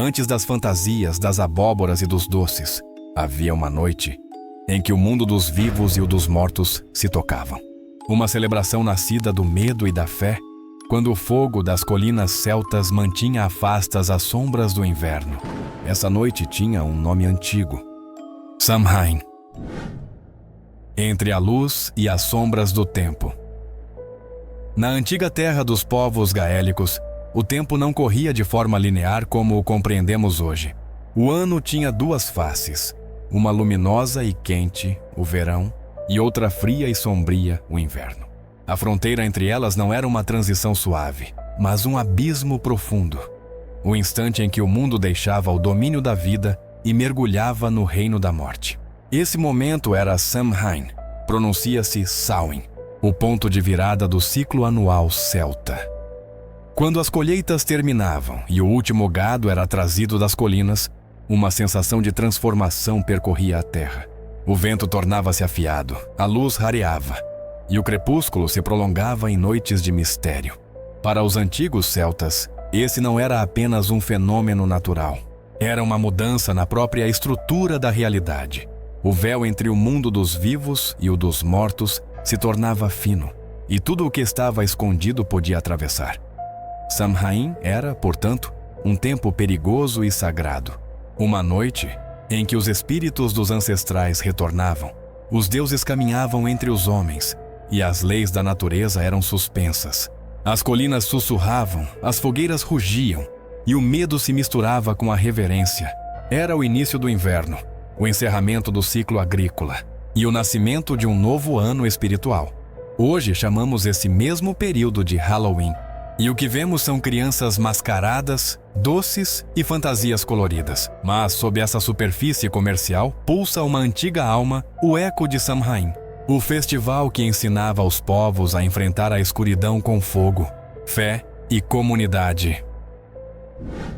Antes das fantasias, das abóboras e dos doces, havia uma noite em que o mundo dos vivos e o dos mortos se tocavam. Uma celebração nascida do medo e da fé, quando o fogo das colinas celtas mantinha afastas as sombras do inverno. Essa noite tinha um nome antigo: Samhain. Entre a luz e as sombras do tempo. Na antiga terra dos povos gaélicos, o tempo não corria de forma linear como o compreendemos hoje. O ano tinha duas faces, uma luminosa e quente, o verão, e outra fria e sombria, o inverno. A fronteira entre elas não era uma transição suave, mas um abismo profundo. O instante em que o mundo deixava o domínio da vida e mergulhava no reino da morte. Esse momento era Samhain, pronuncia-se Samhain, o ponto de virada do ciclo anual celta. Quando as colheitas terminavam e o último gado era trazido das colinas, uma sensação de transformação percorria a terra. O vento tornava-se afiado, a luz rareava, e o crepúsculo se prolongava em noites de mistério. Para os antigos celtas, esse não era apenas um fenômeno natural. Era uma mudança na própria estrutura da realidade. O véu entre o mundo dos vivos e o dos mortos se tornava fino, e tudo o que estava escondido podia atravessar. Samhain era, portanto, um tempo perigoso e sagrado. Uma noite em que os espíritos dos ancestrais retornavam, os deuses caminhavam entre os homens, e as leis da natureza eram suspensas. As colinas sussurravam, as fogueiras rugiam, e o medo se misturava com a reverência. Era o início do inverno, o encerramento do ciclo agrícola e o nascimento de um novo ano espiritual. Hoje chamamos esse mesmo período de Halloween, e o que vemos são crianças mascaradas, doces e fantasias coloridas. Mas sob essa superfície comercial pulsa uma antiga alma, o eco de Samhain, o festival que ensinava os povos a enfrentar a escuridão com fogo, fé e comunidade.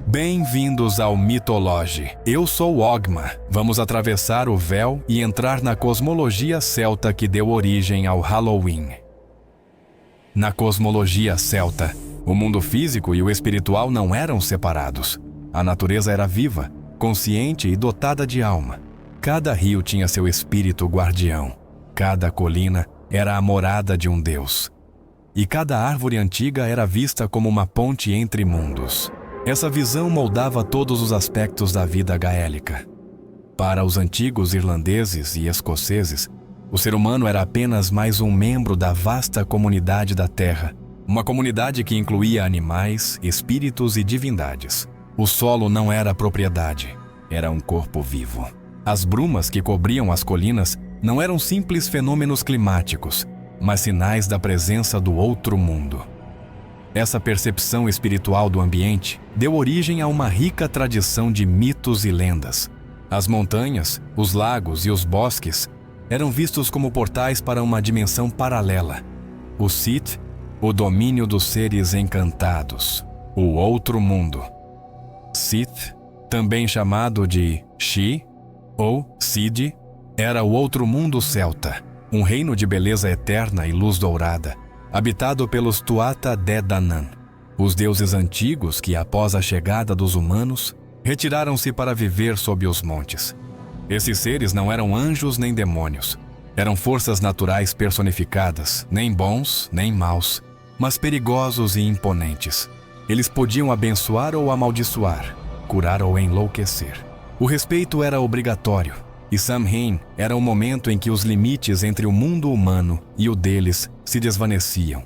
Bem-vindos ao Mitology. Eu sou Ogma. Vamos atravessar o véu e entrar na cosmologia celta que deu origem ao Halloween. Na cosmologia celta, o mundo físico e o espiritual não eram separados. A natureza era viva, consciente e dotada de alma. Cada rio tinha seu espírito guardião. Cada colina era a morada de um deus. E cada árvore antiga era vista como uma ponte entre mundos. Essa visão moldava todos os aspectos da vida gaélica. Para os antigos irlandeses e escoceses, o ser humano era apenas mais um membro da vasta comunidade da Terra, uma comunidade que incluía animais, espíritos e divindades. O solo não era propriedade, era um corpo vivo. As brumas que cobriam as colinas não eram simples fenômenos climáticos, mas sinais da presença do outro mundo. Essa percepção espiritual do ambiente deu origem a uma rica tradição de mitos e lendas. As montanhas, os lagos e os bosques eram vistos como portais para uma dimensão paralela. O Sith, o domínio dos seres encantados, o outro mundo. Sith, também chamado de Shi ou Sid, era o outro mundo celta, um reino de beleza eterna e luz dourada, habitado pelos Tuatha Dé Danann, os deuses antigos que, após a chegada dos humanos, retiraram-se para viver sob os montes. Esses seres não eram anjos nem demônios. Eram forças naturais personificadas, nem bons nem maus, mas perigosos e imponentes. Eles podiam abençoar ou amaldiçoar, curar ou enlouquecer. O respeito era obrigatório, e Samhain era o momento em que os limites entre o mundo humano e o deles se desvaneciam.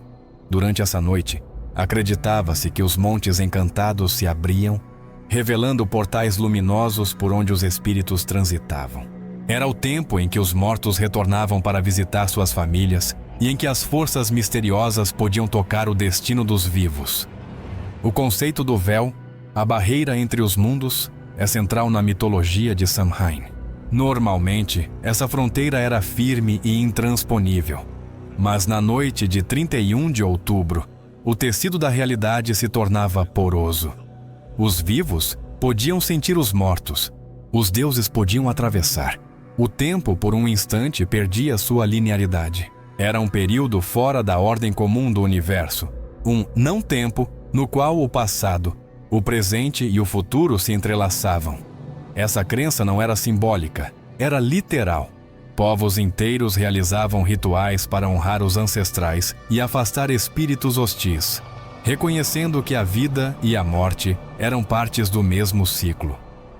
Durante essa noite, acreditava-se que os montes encantados se abriam, revelando portais luminosos por onde os espíritos transitavam. Era o tempo em que os mortos retornavam para visitar suas famílias e em que as forças misteriosas podiam tocar o destino dos vivos. O conceito do véu, a barreira entre os mundos, é central na mitologia de Samhain. Normalmente, essa fronteira era firme e intransponível. Mas na noite de 31 de outubro, o tecido da realidade se tornava poroso. Os vivos podiam sentir os mortos. Os deuses podiam atravessar. O tempo, por um instante, perdia sua linearidade. Era um período fora da ordem comum do universo. Um não-tempo no qual o passado, O presente e o futuro se entrelaçavam. Essa crença não era simbólica, era literal. Povos inteiros realizavam rituais para honrar os ancestrais e afastar espíritos hostis, reconhecendo que a vida e a morte eram partes do mesmo ciclo.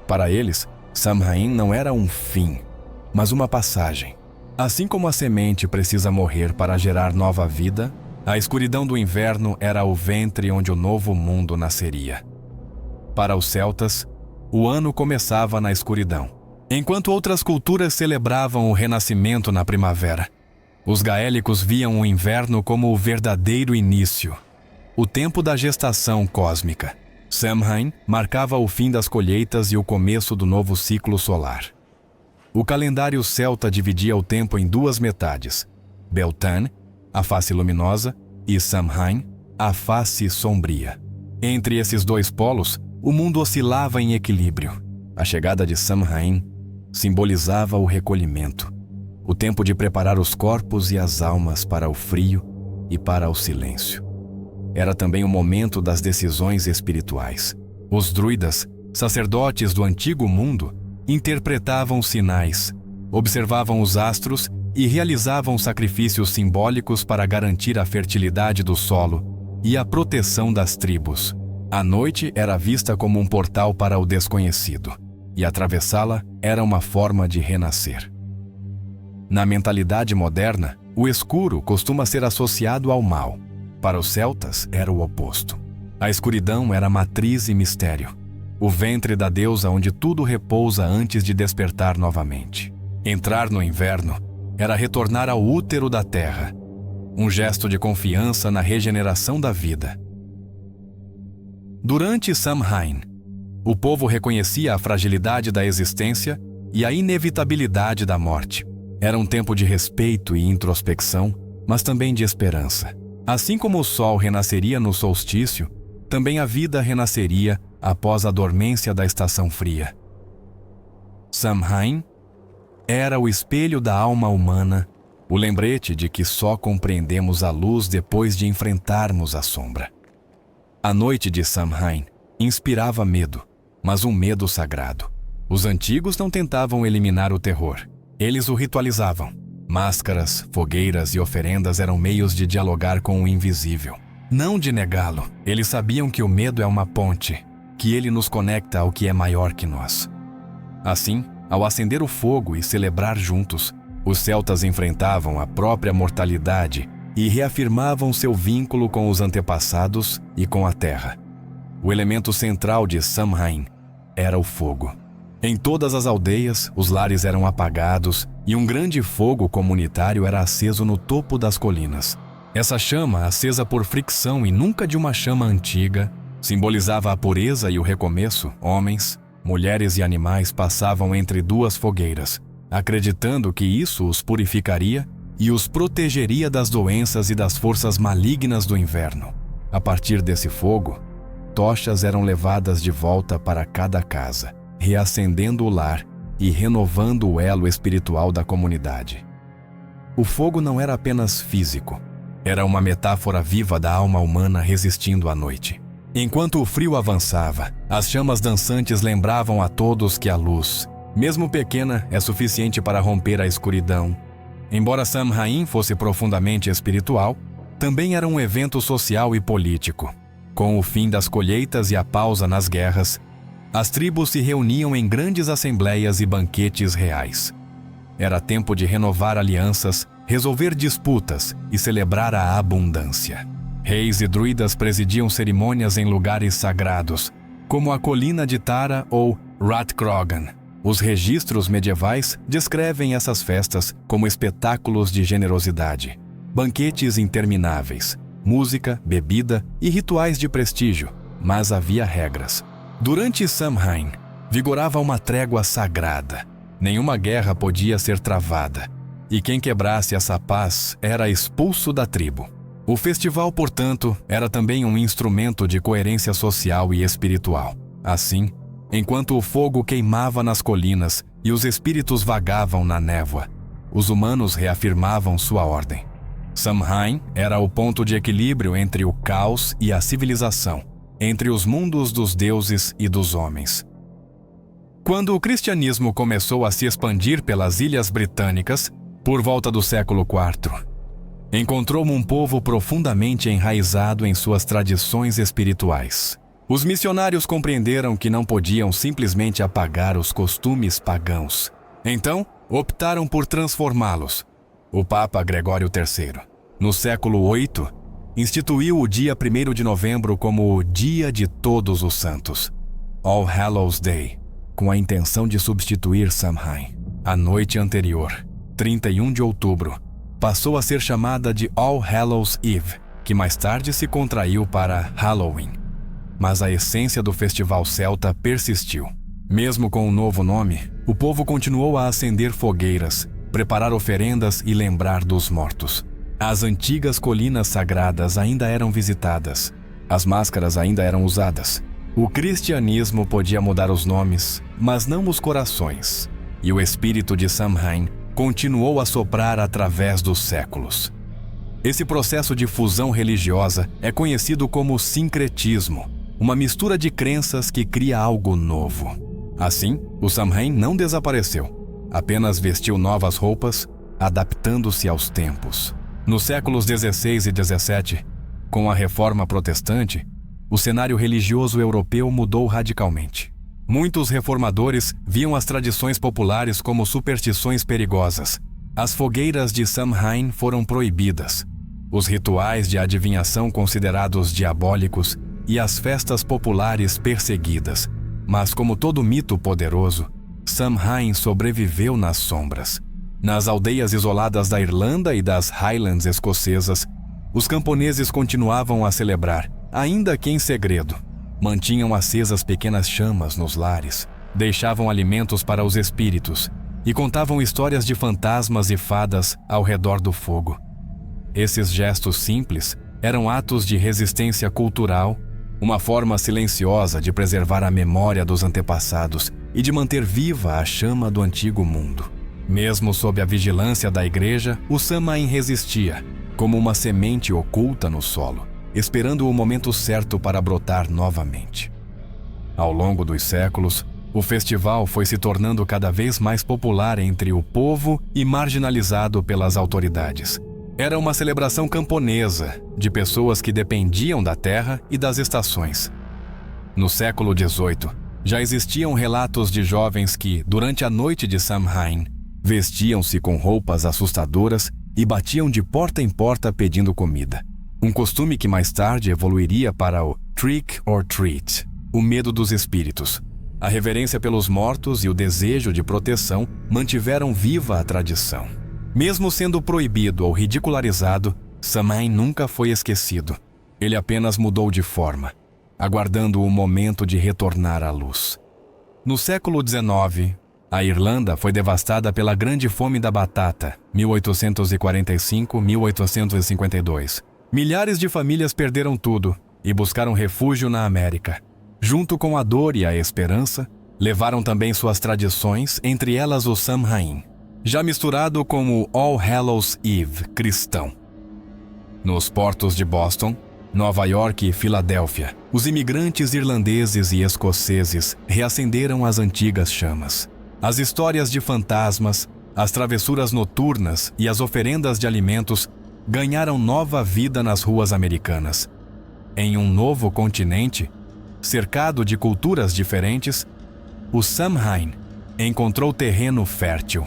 Para eles, Samhain não era um fim, mas uma passagem. Assim como a semente precisa morrer para gerar nova vida, a escuridão do inverno era o ventre onde o novo mundo nasceria. Para os celtas, o ano começava na escuridão, enquanto outras culturas celebravam o renascimento na primavera. Os gaélicos viam o inverno como o verdadeiro início, o tempo da gestação cósmica. Samhain marcava o fim das colheitas e o começo do novo ciclo solar. O calendário celta dividia o tempo em duas metades: Beltane, a face luminosa, e Samhain, a face sombria. Entre esses dois polos, o mundo oscilava em equilíbrio. A chegada de Samhain simbolizava o recolhimento, o tempo de preparar os corpos e as almas para o frio e para o silêncio. Era também o momento das decisões espirituais. Os druidas, sacerdotes do antigo mundo, interpretavam sinais, observavam os astros e realizavam sacrifícios simbólicos para garantir a fertilidade do solo e a proteção das tribos. A noite era vista como um portal para o desconhecido, e atravessá-la era uma forma de renascer. Na mentalidade moderna, o escuro costuma ser associado ao mal. Para os celtas, era o oposto. A escuridão era matriz e mistério, o ventre da deusa onde tudo repousa antes de despertar novamente. Entrar no inverno era retornar ao útero da terra, um gesto de confiança na regeneração da vida. Durante Samhain, o povo reconhecia a fragilidade da existência e a inevitabilidade da morte. Era um tempo de respeito e introspecção, mas também de esperança. Assim como o sol renasceria no solstício, também a vida renasceria após a dormência da estação fria. Samhain era o espelho da alma humana, o lembrete de que só compreendemos a luz depois de enfrentarmos a sombra. A noite de Samhain inspirava medo, mas um medo sagrado. Os antigos não tentavam eliminar o terror, eles o ritualizavam. Máscaras, fogueiras e oferendas eram meios de dialogar com o invisível, não de negá-lo. Eles sabiam que o medo é uma ponte, que ele nos conecta ao que é maior que nós. Assim, ao acender o fogo e celebrar juntos, os celtas enfrentavam a própria mortalidade e reafirmavam seu vínculo com os antepassados e com a terra. O elemento central de Samhain era o fogo. Em todas as aldeias, os lares eram apagados e um grande fogo comunitário era aceso no topo das colinas. Essa chama, acesa por fricção e nunca de uma chama antiga, simbolizava a pureza e o recomeço. Homens, mulheres e animais passavam entre duas fogueiras, acreditando que isso os purificaria e os protegeria das doenças e das forças malignas do inverno. A partir desse fogo, tochas eram levadas de volta para cada casa, reacendendo o lar e renovando o elo espiritual da comunidade. O fogo não era apenas físico, era uma metáfora viva da alma humana resistindo à noite. Enquanto o frio avançava, as chamas dançantes lembravam a todos que a luz, mesmo pequena, é suficiente para romper a escuridão. Embora Samhain fosse profundamente espiritual, também era um evento social e político. Com o fim das colheitas e a pausa nas guerras, as tribos se reuniam em grandes assembleias e banquetes reais. Era tempo de renovar alianças, resolver disputas e celebrar a abundância. Reis e druidas presidiam cerimônias em lugares sagrados, como a colina de Tara ou Rathcrogan. Os registros medievais descrevem essas festas como espetáculos de generosidade, banquetes intermináveis, música, bebida e rituais de prestígio, mas havia regras. Durante Samhain, vigorava uma trégua sagrada. Nenhuma guerra podia ser travada, e quem quebrasse essa paz era expulso da tribo. O festival, portanto, era também um instrumento de coerência social e espiritual. Assim, enquanto o fogo queimava nas colinas e os espíritos vagavam na névoa, os humanos reafirmavam sua ordem. Samhain era o ponto de equilíbrio entre o caos e a civilização, entre os mundos dos deuses e dos homens. Quando o cristianismo começou a se expandir pelas Ilhas Britânicas, por volta do século IV, encontrou um povo profundamente enraizado em suas tradições espirituais. Os missionários compreenderam que não podiam simplesmente apagar os costumes pagãos. Então, optaram por transformá-los. O Papa Gregório III, no século VIII, instituiu o dia 1º de novembro como o Dia de Todos os Santos, All Hallows Day, com a intenção de substituir Samhain. A noite anterior, 31 de outubro, passou a ser chamada de All Hallows Eve, que mais tarde se contraiu para Halloween. Mas a essência do festival celta persistiu. Mesmo com um novo nome, o povo continuou a acender fogueiras, preparar oferendas e lembrar dos mortos. As antigas colinas sagradas ainda eram visitadas. As máscaras ainda eram usadas. O cristianismo podia mudar os nomes, mas não os corações. E o espírito de Samhain continuou a soprar através dos séculos. Esse processo de fusão religiosa é conhecido como sincretismo, uma mistura de crenças que cria algo novo. Assim, o Samhain não desapareceu, apenas vestiu novas roupas, adaptando-se aos tempos. Nos séculos XVI e XVII, com a Reforma Protestante, o cenário religioso europeu mudou radicalmente. Muitos reformadores viam as tradições populares como superstições perigosas. As fogueiras de Samhain foram proibidas, os rituais de adivinhação considerados diabólicos e as festas populares perseguidas. Mas como todo mito poderoso, Samhain sobreviveu nas sombras. Nas aldeias isoladas da Irlanda e das Highlands escocesas, os camponeses continuavam a celebrar, ainda que em segredo. Mantinham acesas pequenas chamas nos lares, deixavam alimentos para os espíritos e contavam histórias de fantasmas e fadas ao redor do fogo. Esses gestos simples eram atos de resistência cultural, uma forma silenciosa de preservar a memória dos antepassados e de manter viva a chama do antigo mundo. Mesmo sob a vigilância da igreja, o Samhain resistia, como uma semente oculta no solo, esperando o momento certo para brotar novamente. Ao longo dos séculos, o festival foi se tornando cada vez mais popular entre o povo e marginalizado pelas autoridades. Era uma celebração camponesa, de pessoas que dependiam da terra e das estações. No século XVIII, já existiam relatos de jovens que, durante a noite de Samhain, vestiam-se com roupas assustadoras e batiam de porta em porta pedindo comida. Um costume que mais tarde evoluiria para o trick or treat, o medo dos espíritos. A reverência pelos mortos e o desejo de proteção mantiveram viva a tradição. Mesmo sendo proibido ou ridicularizado, Samhain nunca foi esquecido. Ele apenas mudou de forma, aguardando o momento de retornar à luz. No século XIX, a Irlanda foi devastada pela Grande Fome da Batata, 1845-1852. Milhares de famílias perderam tudo e buscaram refúgio na América. Junto com a dor e a esperança, levaram também suas tradições, entre elas o Samhain, já misturado com o All Hallows Eve cristão. Nos portos de Boston, Nova York e Filadélfia, os imigrantes irlandeses e escoceses reacenderam as antigas chamas. As histórias de fantasmas, as travessuras noturnas e as oferendas de alimentos ganharam nova vida nas ruas americanas. Em um novo continente, cercado de culturas diferentes, o Samhain encontrou terreno fértil.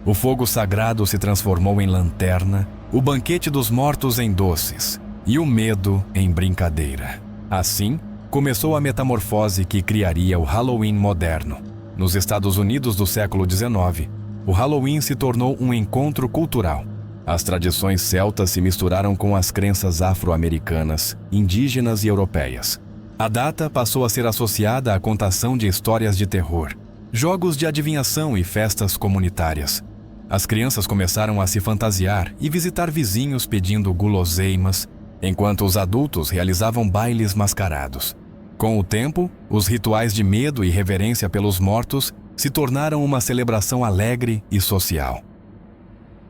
O fogo sagrado se transformou em lanterna, o banquete dos mortos em doces e o medo em brincadeira. Assim, começou a metamorfose que criaria o Halloween moderno. Nos Estados Unidos do século XIX, o Halloween se tornou um encontro cultural. As tradições celtas se misturaram com as crenças afro-americanas, indígenas e europeias. A data passou a ser associada à contação de histórias de terror, jogos de adivinhação e festas comunitárias. As crianças começaram a se fantasiar e visitar vizinhos pedindo guloseimas, enquanto os adultos realizavam bailes mascarados. Com o tempo, os rituais de medo e reverência pelos mortos se tornaram uma celebração alegre e social.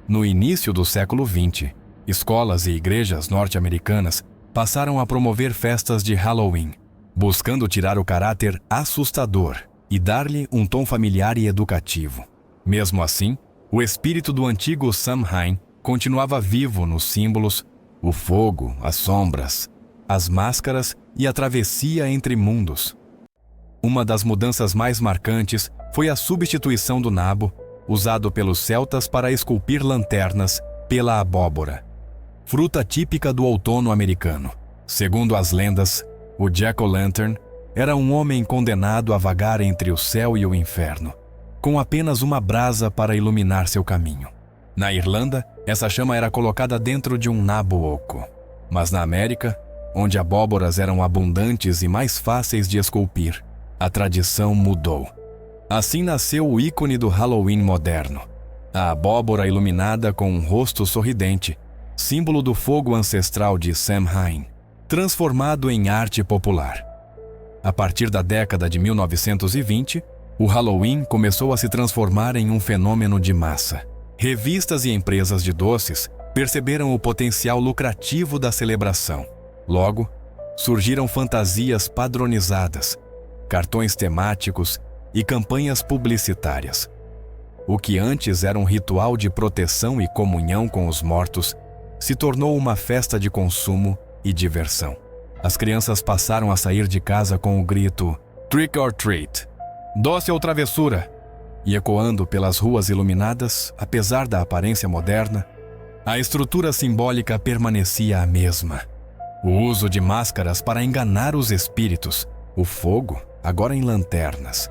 No início do século XX, escolas e igrejas norte-americanas passaram a promover festas de Halloween. buscando tirar o caráter assustador e dar-lhe um tom familiar e educativo. Mesmo assim, o espírito do antigo Samhain continuava vivo nos símbolos, o fogo, as sombras, as máscaras e a travessia entre mundos. Uma das mudanças mais marcantes foi a substituição do nabo, usado pelos celtas para esculpir lanternas, pela abóbora, fruta típica do outono americano. Segundo as lendas, o Jack-o'-lantern era um homem condenado a vagar entre o céu e o inferno, com apenas uma brasa para iluminar seu caminho. Na Irlanda, essa chama era colocada dentro de um nabo oco. Mas na América, onde abóboras eram abundantes e mais fáceis de esculpir, a tradição mudou. Assim nasceu o ícone do Halloween moderno, a abóbora iluminada com um rosto sorridente, símbolo do fogo ancestral de Samhain, transformado em arte popular. A partir da década de 1920, o Halloween começou a se transformar em um fenômeno de massa. Revistas e empresas de doces perceberam o potencial lucrativo da celebração. Logo, surgiram fantasias padronizadas, cartões temáticos e campanhas publicitárias. O que antes era um ritual de proteção e comunhão com os mortos, se tornou uma festa de consumo e diversão. As crianças passaram a sair de casa com o grito "Trick or treat", doce ou travessura, e ecoando pelas ruas iluminadas, apesar da aparência moderna, a estrutura simbólica permanecia a mesma. O uso de máscaras para enganar os espíritos, o fogo, agora em lanternas,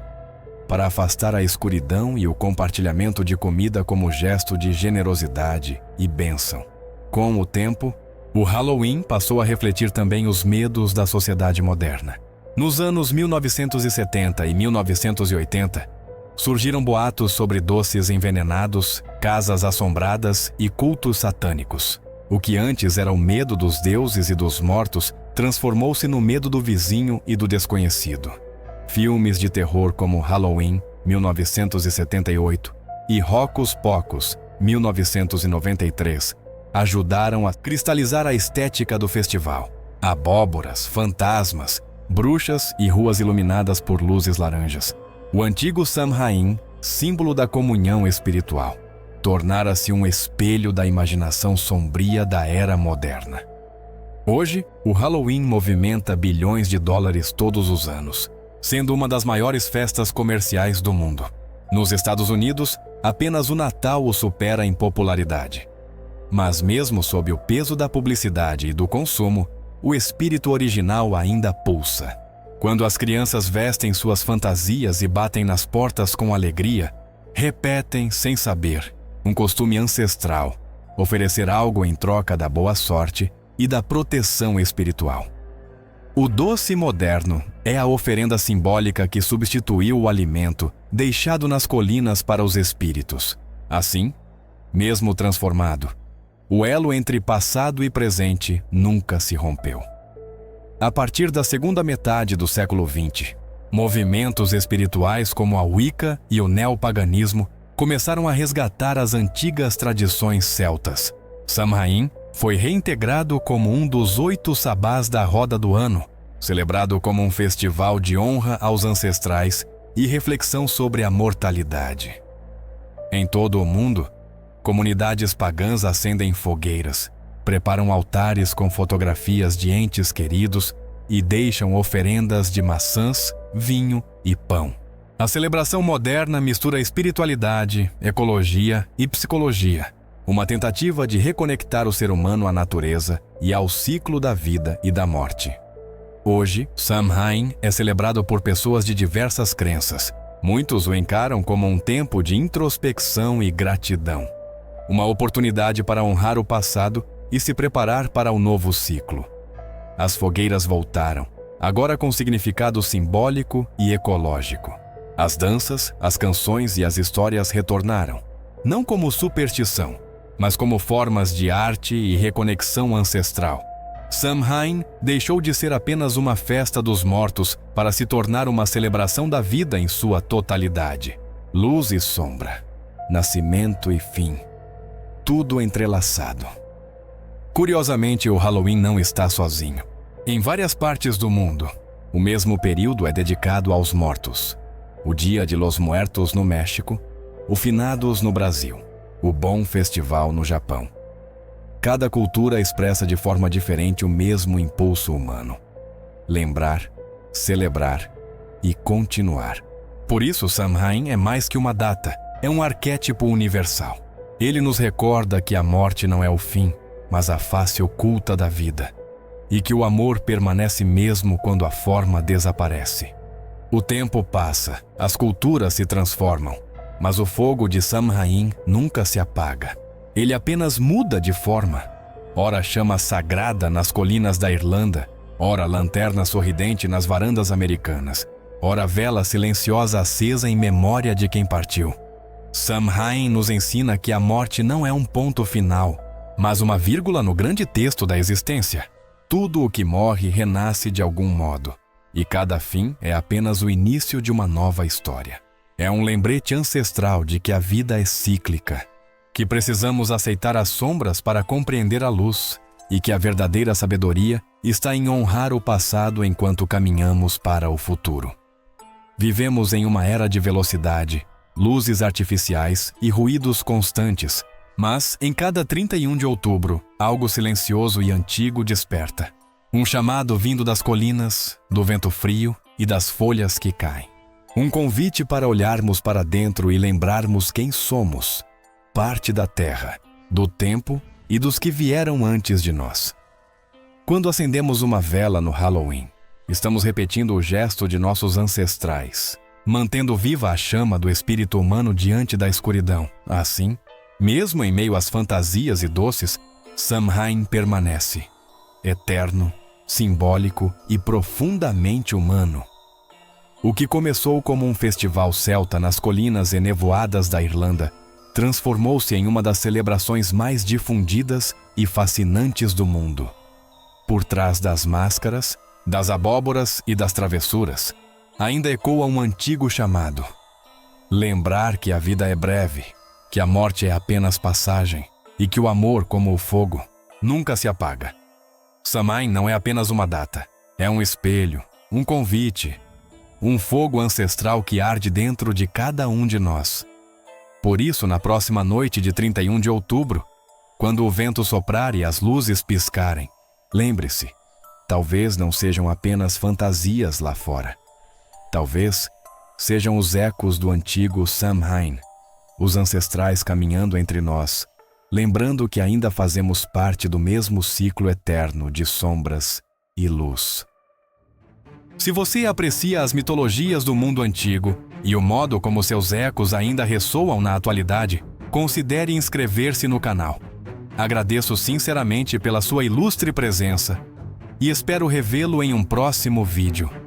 para afastar a escuridão e o compartilhamento de comida como gesto de generosidade e bênção. Com o tempo, o Halloween passou a refletir também os medos da sociedade moderna. Nos anos 1970 e 1980, surgiram boatos sobre doces envenenados, casas assombradas e cultos satânicos. O que antes era o medo dos deuses e dos mortos transformou-se no medo do vizinho e do desconhecido. Filmes de terror como Halloween, 1978, e Hocus Pocus, 1993, ajudaram a cristalizar a estética do festival. Abóboras, fantasmas, bruxas e ruas iluminadas por luzes laranjas. O antigo Samhain, símbolo da comunhão espiritual, tornara-se um espelho da imaginação sombria da era moderna. Hoje, o Halloween movimenta bilhões de dólares todos os anos, sendo uma das maiores festas comerciais do mundo. Nos Estados Unidos, apenas o Natal o supera em popularidade. Mas mesmo sob o peso da publicidade e do consumo, o espírito original ainda pulsa. Quando as crianças vestem suas fantasias e batem nas portas com alegria, repetem, sem saber, um costume ancestral, oferecer algo em troca da boa sorte e da proteção espiritual. O doce moderno é a oferenda simbólica que substituiu o alimento deixado nas colinas para os espíritos. Assim, mesmo transformado, o elo entre passado e presente nunca se rompeu. A partir da segunda metade do século XX, movimentos espirituais como a Wicca e o neopaganismo começaram a resgatar as antigas tradições celtas. Samhain foi reintegrado como um dos 8 sabás da roda do ano, celebrado como um festival de honra aos ancestrais e reflexão sobre a mortalidade. Em todo o mundo, comunidades pagãs acendem fogueiras, preparam altares com fotografias de entes queridos e deixam oferendas de maçãs, vinho e pão. A celebração moderna mistura espiritualidade, ecologia e psicologia, uma tentativa de reconectar o ser humano à natureza e ao ciclo da vida e da morte. Hoje, Samhain é celebrado por pessoas de diversas crenças. Muitos o encaram como um tempo de introspecção e gratidão, uma oportunidade para honrar o passado e se preparar para o novo ciclo. As fogueiras voltaram, agora com significado simbólico e ecológico. As danças, as canções e as histórias retornaram, não como superstição, mas como formas de arte e reconexão ancestral. Samhain deixou de ser apenas uma festa dos mortos para se tornar uma celebração da vida em sua totalidade. Luz e sombra, nascimento e fim, tudo entrelaçado. Curiosamente, o Halloween não está sozinho. Em várias partes do mundo, O mesmo período é dedicado aos mortos. O Dia de los Muertos no México, o Finados no Brasil, o Bon Festival no Japão. Cada cultura expressa de forma diferente o mesmo impulso humano: lembrar, celebrar e continuar. Por isso, Samhain é mais que uma data, é um arquétipo universal. Ele nos recorda que a morte não é o fim, mas a face oculta da vida, e que o amor permanece mesmo quando a forma desaparece. O tempo passa, as culturas se transformam, mas o fogo de Samhain nunca se apaga. Ele apenas muda de forma. Ora chama sagrada nas colinas da Irlanda, ora lanterna sorridente nas varandas americanas, ora vela silenciosa acesa em memória de quem partiu. Samhain nos ensina que a morte não é um ponto final, mas uma vírgula no grande texto da existência. Tudo o que morre renasce de algum modo, e cada fim é apenas o início de uma nova história. É um lembrete ancestral de que a vida é cíclica, que precisamos aceitar as sombras para compreender a luz, e que a verdadeira sabedoria está em honrar o passado enquanto caminhamos para o futuro. Vivemos em uma era de velocidade, luzes artificiais e ruídos constantes, mas em cada 31 de outubro, algo silencioso e antigo desperta. Um chamado vindo das colinas, do vento frio e das folhas que caem. Um convite para olharmos para dentro e lembrarmos quem somos, parte da terra, do tempo e dos que vieram antes de nós. Quando acendemos uma vela no Halloween, estamos repetindo o gesto de nossos ancestrais, mantendo viva a chama do espírito humano diante da escuridão. Assim, mesmo em meio às fantasias e doces, Samhain permanece, eterno, simbólico e profundamente humano. O que começou como um festival celta nas colinas enevoadas da Irlanda transformou-se em uma das celebrações mais difundidas e fascinantes do mundo. Por trás das máscaras, das abóboras e das travessuras, ainda ecoa um antigo chamado: lembrar que a vida é breve, que a morte é apenas passagem e que o amor, como o fogo, nunca se apaga. Samhain não é apenas uma data, é um espelho, um convite, um fogo ancestral que arde dentro de cada um de nós. Por isso, na próxima noite de 31 de outubro, quando o vento soprar e as luzes piscarem, lembre-se, talvez não sejam apenas fantasias lá fora. Talvez sejam os ecos do antigo Samhain, os ancestrais caminhando entre nós, lembrando que ainda fazemos parte do mesmo ciclo eterno de sombras e luz. Se você aprecia as mitologias do mundo antigo e o modo como seus ecos ainda ressoam na atualidade, considere inscrever-se no canal. Agradeço sinceramente pela sua ilustre presença e espero revê-lo em um próximo vídeo.